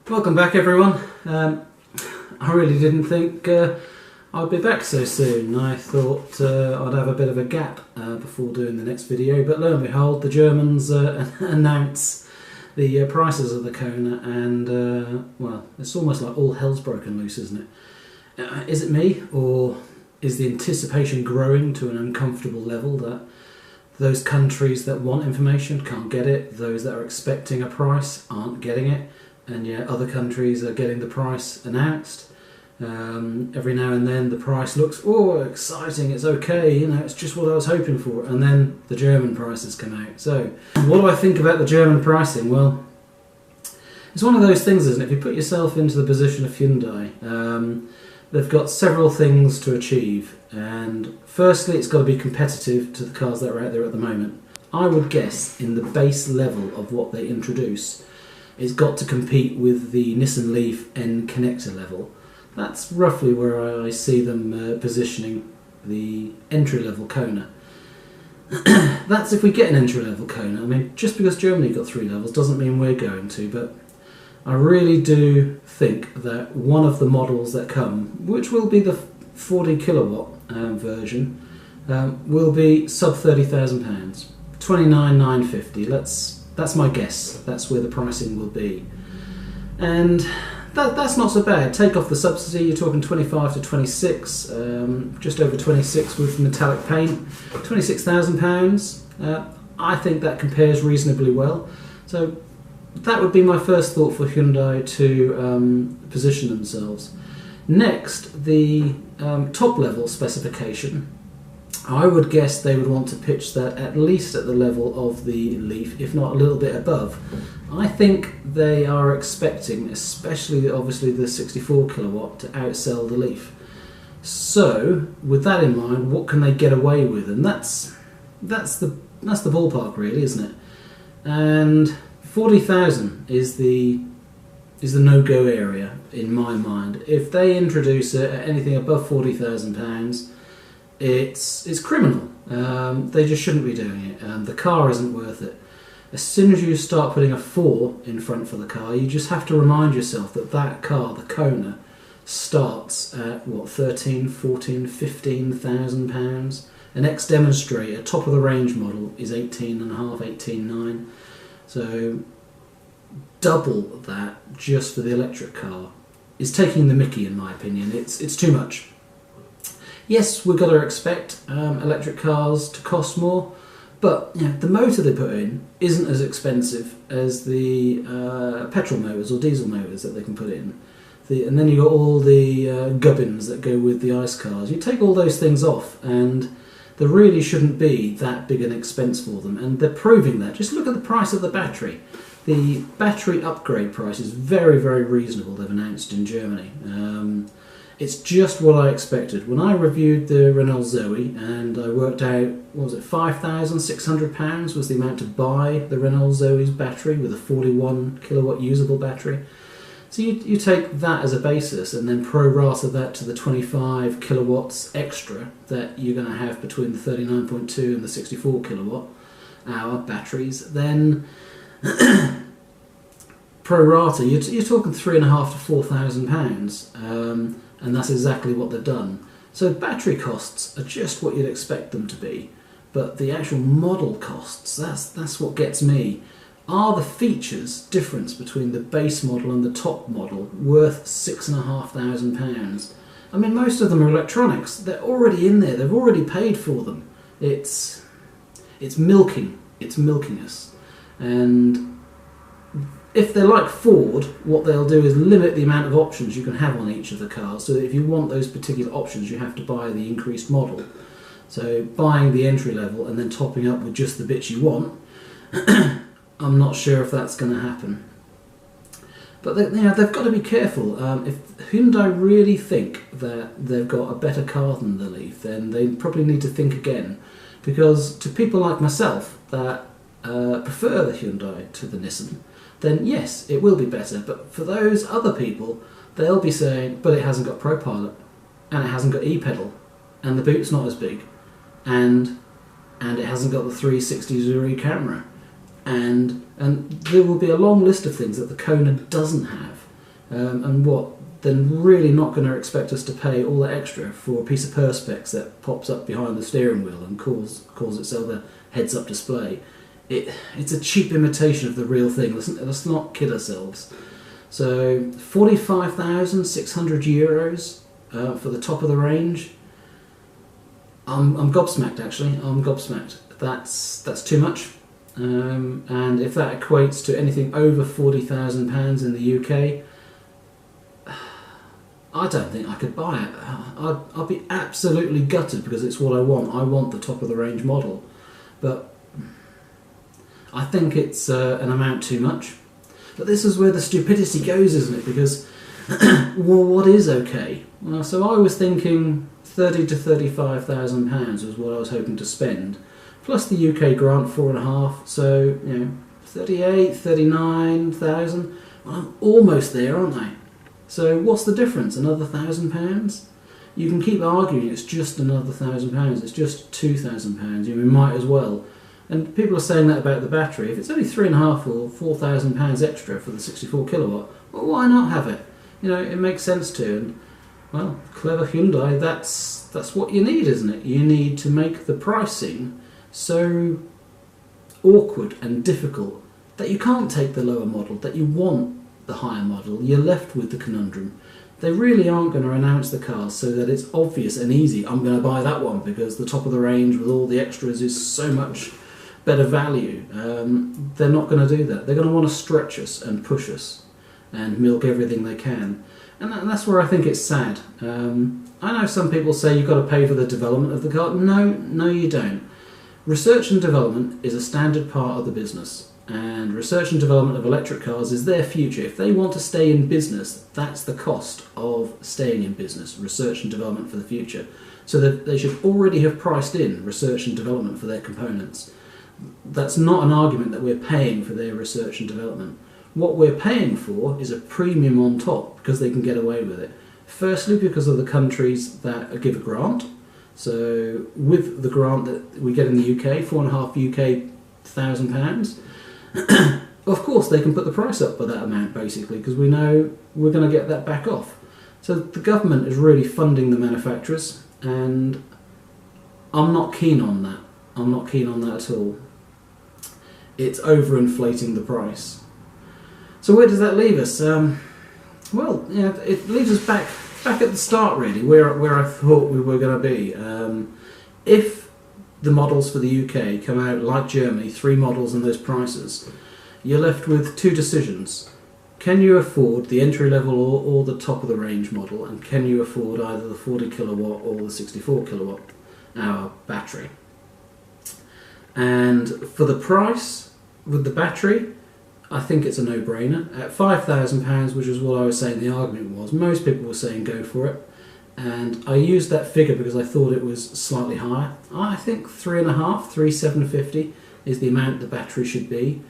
Welcome back, everyone. I really didn't think I'd be back so soon. I thought I'd have a bit of a gap before doing the next video, but lo and behold, the Germans announce the prices of the Kona, and well, it's almost like all hell's broken loose, isn't it? Is it me, or is the anticipation growing to an uncomfortable level that those countries that want information can't get it, those that are expecting a price aren't getting it, and yet other countries are getting the price announced? Every now and then the price looks, oh, exciting, it's okay, you know, it's just what I was hoping for, and then the German prices come out. So, what do I think about the German pricing? Well, it's one of those things, isn't it? If you put yourself into the position of Hyundai, they've got several things to achieve, and firstly, it's got to be competitive to the cars that are out there at the moment. I would guess in the base level of what they introduce, it's got to compete with the Nissan Leaf and connecta level. That's roughly where I see them positioning the entry-level Kona. That's if we get an entry-level Kona. I mean, just because Germany got 3 levels doesn't mean we're going to, but I really do think that one of the models that come, which will be the 40 kilowatt version, will be sub £30,000, 29,950. That's my guess. That's where the pricing will be, and that's not so bad. Take off the subsidy, you're talking 25 to 26, just over 26 with metallic paint, £26,000. I think that compares reasonably well. So that would be my first thought for Hyundai to position themselves. Next, the top level specification. I would guess they would want to pitch that at least at the level of the Leaf, if not a little bit above. I think they are expecting, especially obviously the 64 kilowatt, to outsell the Leaf. So, with that in mind, what can they get away with? And that's the ballpark, really, isn't it? And 40,000 is the no-go area in my mind. If they introduce it at anything above £40,000, it's criminal. They just shouldn't be doing it. The car isn't worth it. As soon as you start putting a 4 in front for the car, you just have to remind yourself that that car, the Kona, starts at what, 13, 14, 15,000 pounds. An X-Demonstrator, top of the range model, is 18.5, 18.9. So double that just for the electric car is taking the mickey, in my opinion. It's too much. Yes, we've got to expect electric cars to cost more, but you know, the motor they put in isn't as expensive as the petrol motors or diesel motors that they can put in. And then you've got all the gubbins that go with the ICE cars. You take all those things off, and there really shouldn't be that big an expense for them, and they're proving that. Just look at the price of the battery. The battery upgrade price is very, very reasonable, they've announced in Germany. It's just what I expected. When I reviewed the Renault Zoe and I worked out, what was it, £5,600 was the amount to buy the Renault Zoe's battery with a 41 kilowatt usable battery. So you take that as a basis and then pro-rata that to the 25 kilowatts extra that you're going to have between the 39.2 and the 64 kilowatt hour batteries, then pro-rata, you're talking £3,500 to £4,000. And that's exactly what they've done. So battery costs are just what you'd expect them to be, but the actual model costs, that's what gets me. Are the features difference between the base model and the top model worth £6,500? I mean, most of them are electronics. They're already in there. They've already paid for them. It's milking. It's milking us. And if they're like Ford, what they'll do is limit the amount of options you can have on each of the cars, so that if you want those particular options, you have to buy the increased model. So buying the entry level and then topping up with just the bits you want, I'm not sure if that's going to happen. But they've got to be careful. If Hyundai really think that they've got a better car than the Leaf, then they probably need to think again. Because to people like myself that prefer the Hyundai to the Nissan, then yes, it will be better. But for those other people, they'll be saying, but it hasn't got ProPilot, and it hasn't got e-pedal, and the boot's not as big, and it hasn't got the 360 camera, and there will be a long list of things that the Kona doesn't have. and what, then really not going to expect us to pay all that extra for a piece of perspex that pops up behind the steering wheel and calls itself a heads-up display. It's a cheap imitation of the real thing. Let's not kid ourselves. So 45,600 euros for the top of the range. I'm gobsmacked, actually. I'm gobsmacked. That's too much. And if that equates to anything over £40,000 in the UK, I don't think I could buy it. I'd be absolutely gutted because it's what I want. I want the top of the range model. But I think it's an amount too much. But this is where the stupidity goes, isn't it? Because, well, what is okay? Well, so I was thinking £30,000 to £35,000 was what I was hoping to spend. Plus the UK grant, 4.5, so, 38, 39,000. Well, I'm almost there, aren't I? So what's the difference? Another £1,000? You can keep arguing it's just another £1,000. It's just £2,000. You might as well. And people are saying that about the battery. If it's only 3.5 or £4,000 extra for the 64 kilowatt, well, why not have it? It makes sense to. And well, clever Hyundai. That's what you need, isn't it? You need to make the pricing so awkward and difficult that you can't take the lower model, that you want the higher model. You're left with the conundrum. They really aren't going to announce the cars so that it's obvious and easy. I'm going to buy that one because the top of the range with all the extras is so much better value. They're not going to do that. They're going to want to stretch us and push us and milk everything they can. And that's where I think it's sad. I know some people say you've got to pay for the development of the car. No, you don't. Research and development is a standard part of the business. And research and development of electric cars is their future. If they want to stay in business, that's the cost of staying in business, research and development for the future. So that they should already have priced in research and development for their components. That's not an argument that we're paying for their research and development. What we're paying for is a premium on top because they can get away with it. Firstly, because of the countries that give a grant. So with the grant that we get in the UK, £4.5 £1,000, of course they can put the price up by that amount basically because we know we're going to get that back off. So the government is really funding the manufacturers, and I'm not keen on that. I'm not keen on that at all. It's overinflating the price. So where does that leave us? Well, it leaves us back at the start really, where I thought we were going to be. If the models for the UK come out like Germany, 3 models and those prices, you're left with 2 decisions. Can you afford the entry level or the top of the range model, and can you afford either the 40 kilowatt or the 64 kilowatt hour battery? And for the price with the battery, I think it's a no-brainer. At £5,000, which is what I was saying the argument was, most people were saying go for it. And I used that figure because I thought it was slightly higher. I think 3.5, 3,750 is the amount the battery should be.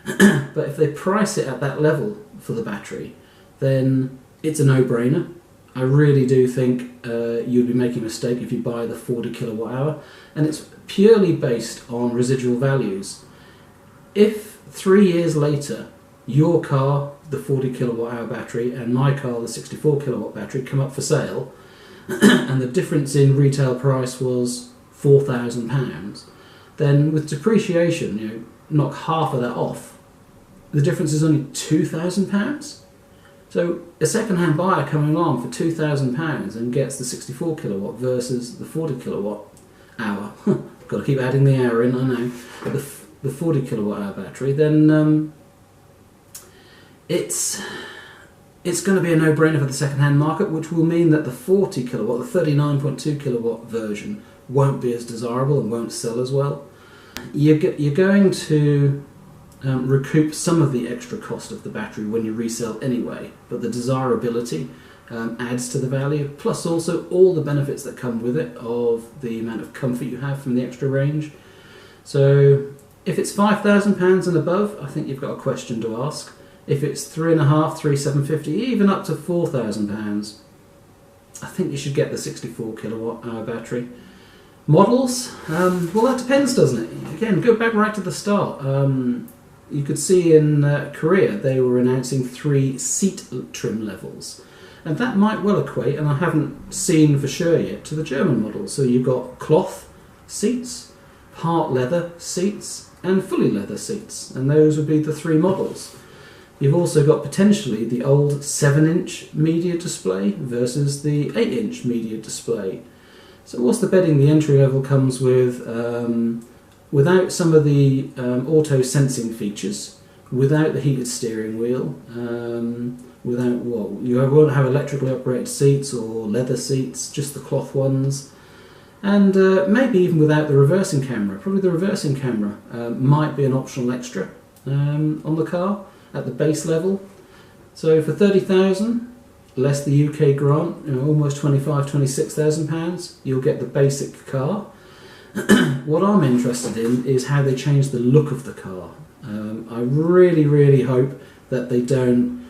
But if they price it at that level for the battery, then it's a no-brainer. I really do think you'd be making a mistake if you buy the 40 kilowatt hour. And it's purely based on residual values. If 3 years later, your car, the 40 kilowatt hour battery, and my car, the 64 kilowatt battery, come up for sale, and the difference in retail price was £4,000, then with depreciation, knock half of that off, the difference is only £2,000. So a second-hand buyer coming along for £2,000 and gets the 64 kilowatt versus the 40 kilowatt hour, got to keep adding the hour in, I know, the 40 kilowatt hour battery, then it's going to be a no-brainer for the second-hand market, which will mean that the 40 kilowatt, the 39.2 kilowatt version won't be as desirable and won't sell as well. You're going to recoup some of the extra cost of the battery when you resell anyway, but the desirability adds to the value, plus also all the benefits that come with it of the amount of comfort you have from the extra range. So if it's £5,000 and above, I think you've got a question to ask. If it's 3.5, 3,750, even up to £4,000, I think you should get the 64 kilowatt hour battery. Models? Well, that depends, doesn't it? Again, go back right to the start. you could see in Korea they were announcing 3 seat trim levels. And that might well equate, and I haven't seen for sure yet, to the German model. So you've got cloth seats, part leather seats, and fully leather seats. And those would be the 3 models. You've also got potentially the old 7-inch media display versus the 8-inch media display. So what's the betting? The entry level comes with, without some of the auto sensing features, without the heated steering wheel, without what? You won't have electrically operated seats or leather seats, just the cloth ones. And maybe even without the reversing camera. Probably the reversing camera might be an optional extra on the car at the base level. So for 30,000, less the UK grant, almost 25,000–26,000 pounds, you'll get the basic car. What I'm interested in is how they change the look of the car. I really hope that they don't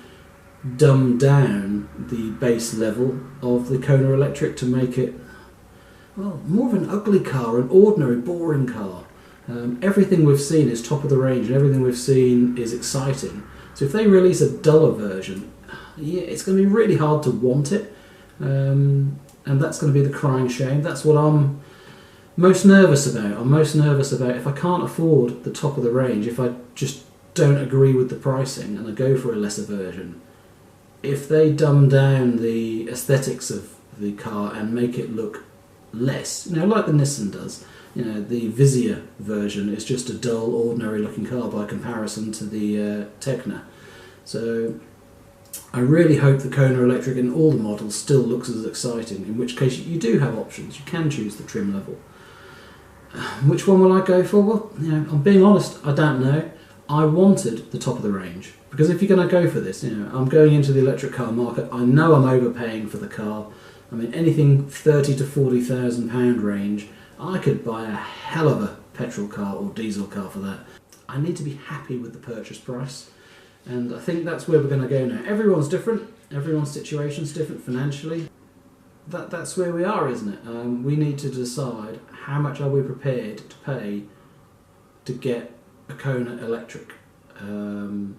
dumb down the base level of the Kona Electric to make it, well, more of an ugly car, an ordinary, boring car. Everything we've seen is top of the range, and everything we've seen is exciting. So if they release a duller version, yeah, it's going to be really hard to want it, and that's going to be the crying shame. That's what I'm most nervous about. I'm most nervous about if I can't afford the top of the range, if I just don't agree with the pricing and I go for a lesser version. If they dumb down the aesthetics of the car and make it look less, like the Nissan does. The Vizia version is just a dull, ordinary looking car by comparison to the Tekna. So I really hope the Kona Electric in all the models still looks as exciting, in which case you do have options. You can choose the trim level. Which one will I go for? Well, I'm being honest, I don't know. I wanted the top of the range, because if you're going to go for this, I'm going into the electric car market. I know I'm overpaying for the car. I mean, anything 30 to 40,000 pound range, I could buy a hell of a petrol car or diesel car for that. I need to be happy with the purchase price, and I think that's where we're going to go now. Everyone's different. Everyone's situation's different financially. That's where we are, isn't it? We need to decide how much are we prepared to pay to get a Kona Electric, and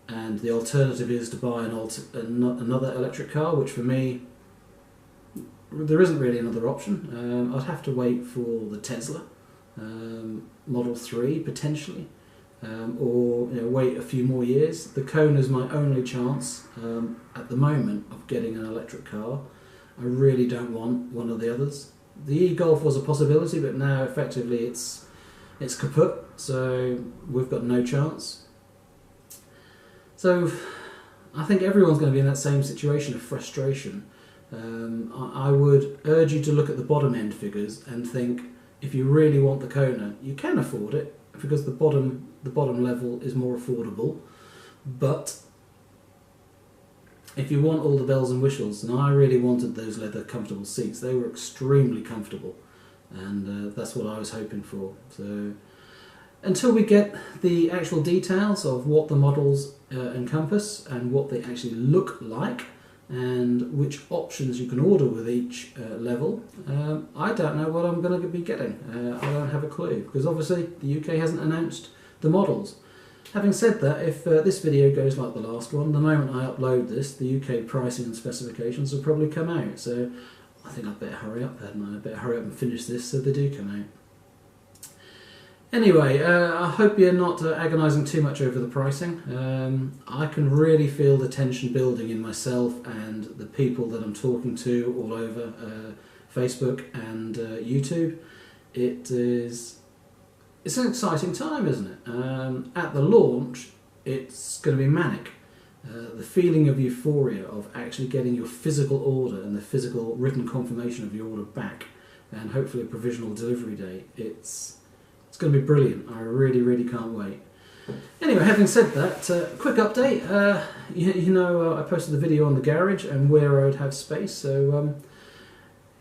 the alternative is to buy another electric car, which for me, there isn't really another option. I'd have to wait for the Tesla Model 3 potentially, or wait a few more years. The Kona is my only chance at the moment of getting an electric car. I really don't want one of the others. The e-Golf was a possibility, but now effectively it's kaput, so we've got no chance. So I think everyone's going to be in that same situation of frustration. I would urge you to look at the bottom end figures and think, if you really want the Kona, you can afford it, because the bottom level is more affordable. But if you want all the bells and whistles, and I really wanted those leather comfortable seats, they were extremely comfortable, and that's what I was hoping for. So until we get the actual details of what the models encompass and what they actually look like, and which options you can order with each level, I don't know what I'm going to be getting. I don't have a clue, because obviously the UK hasn't announced the models. Having said that, if this video goes like the last one, the moment I upload this, the UK pricing and specifications will probably come out. So I think I'd better hurry up, hadn't I? I'd better hurry up and finish this so they do come out. Anyway, I hope you're not agonising too much over the pricing. I can really feel the tension building in myself and the people that I'm talking to all over Facebook and YouTube. It's an exciting time, isn't it? At the launch, it's going to be manic. The feeling of euphoria of actually getting your physical order and the physical written confirmation of your order back, and hopefully a provisional delivery date. It's going to be brilliant. I really can't wait. Anyway, having said that, quick update. I posted the video on the garage and where I would have space. So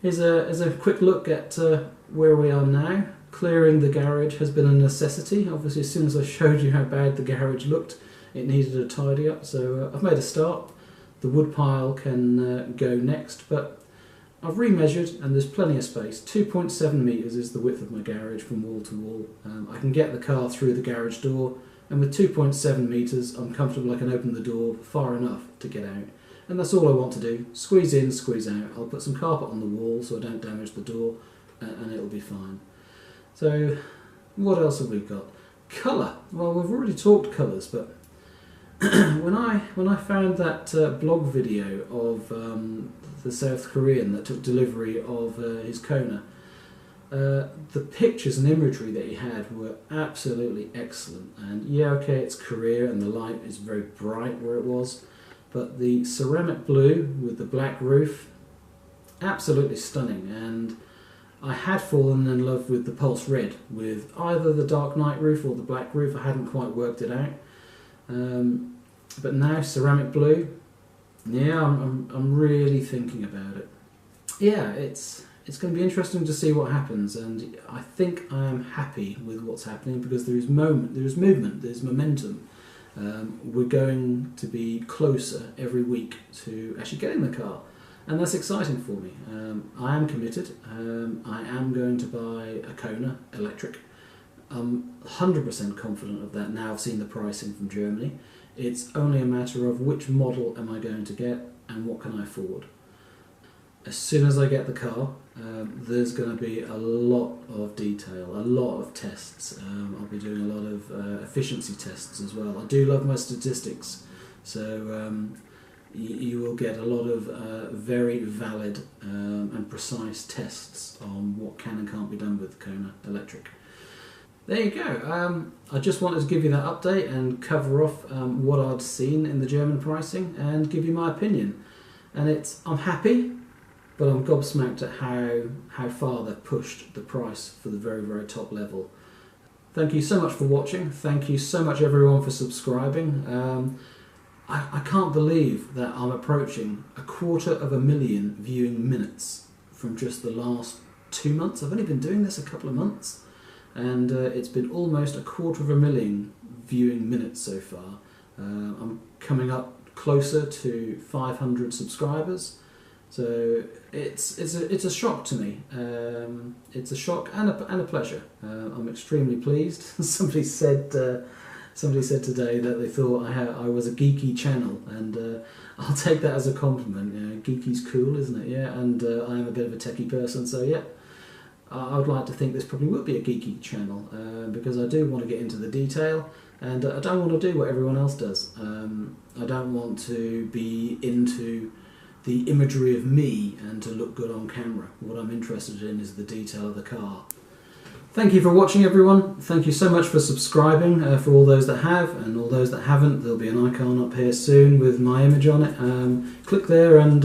here's a quick look at where we are now. Clearing the garage has been a necessity. Obviously, as soon as I showed you how bad the garage looked, it needed a tidy up. So I've made a start. The wood pile can go next, but I've remeasured and there's plenty of space. 2.7 metres is the width of my garage from wall to wall. I can get the car through the garage door and with 2.7 metres I'm comfortable I can open the door far enough to get out. And that's all I want to do. Squeeze in, squeeze out. I'll put some carpet on the wall so I don't damage the door, and it'll be fine. So, what else have we got? Colour. Well, we've already talked colours, but when I found that blog video of the South Korean that took delivery of his Kona, the pictures and imagery that he had were absolutely excellent. And yeah, okay, it's Korea and the light is very bright where it was, but the ceramic blue with the black roof, absolutely stunning. And I had fallen in love with the pulse red, with either the dark night roof or the black roof. I hadn't quite worked it out. But now ceramic blue, yeah, I'm really thinking about it. Yeah, it's going to be interesting to see what happens, and I think I am happy with what's happening because there is movement, there's momentum. We're going to be closer every week to actually getting the car, and that's exciting for me. I am committed. I am going to buy a Kona Electric. I'm 100% confident of that now I've seen the pricing from Germany. It's only a matter of which model am I going to get and what can I afford. As soon as I get the car, there's going to be a lot of detail, a lot of tests. I'll be doing a lot of efficiency tests as well. I do love my statistics, so you will get a lot of very valid and precise tests on what can and can't be done with Kona Electric. There you go. I just wanted to give you that update and cover off what I'd seen in the German pricing and give you my opinion. And I'm happy, but I'm gobsmacked at how far they've pushed the price for the very, very top level. Thank you so much for watching. Thank you so much everyone for subscribing. I can't believe that I'm approaching 250,000 viewing minutes from just the last 2 months. I've only been doing this a couple of months, and it's been almost 250,000 viewing minutes so far. I'm coming up closer to 500 subscribers, so it's a shock to me. It's a shock and a pleasure. I'm extremely pleased. Somebody said today that they thought I was a geeky channel, and I'll take that as a compliment. You know, geeky's cool, isn't it? Yeah, and I am a bit of a techie person, so yeah. I would like to think this probably will be a geeky channel, because I do want to get into the detail, and I don't want to do what everyone else does. I don't want to be into the imagery of me and to look good on camera. What I'm interested in is the detail of the car. Thank you for watching, everyone. Thank you so much for subscribing, for all those that have, and all those that haven't. There'll be an icon up here soon with my image on it. Click there and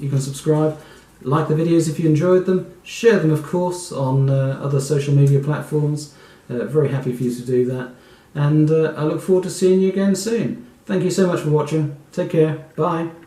you can subscribe. Like the videos if you enjoyed them. Share them, of course, on other social media platforms. Very happy for you to do that. And I look forward to seeing you again soon. Thank you so much for watching. Take care. Bye.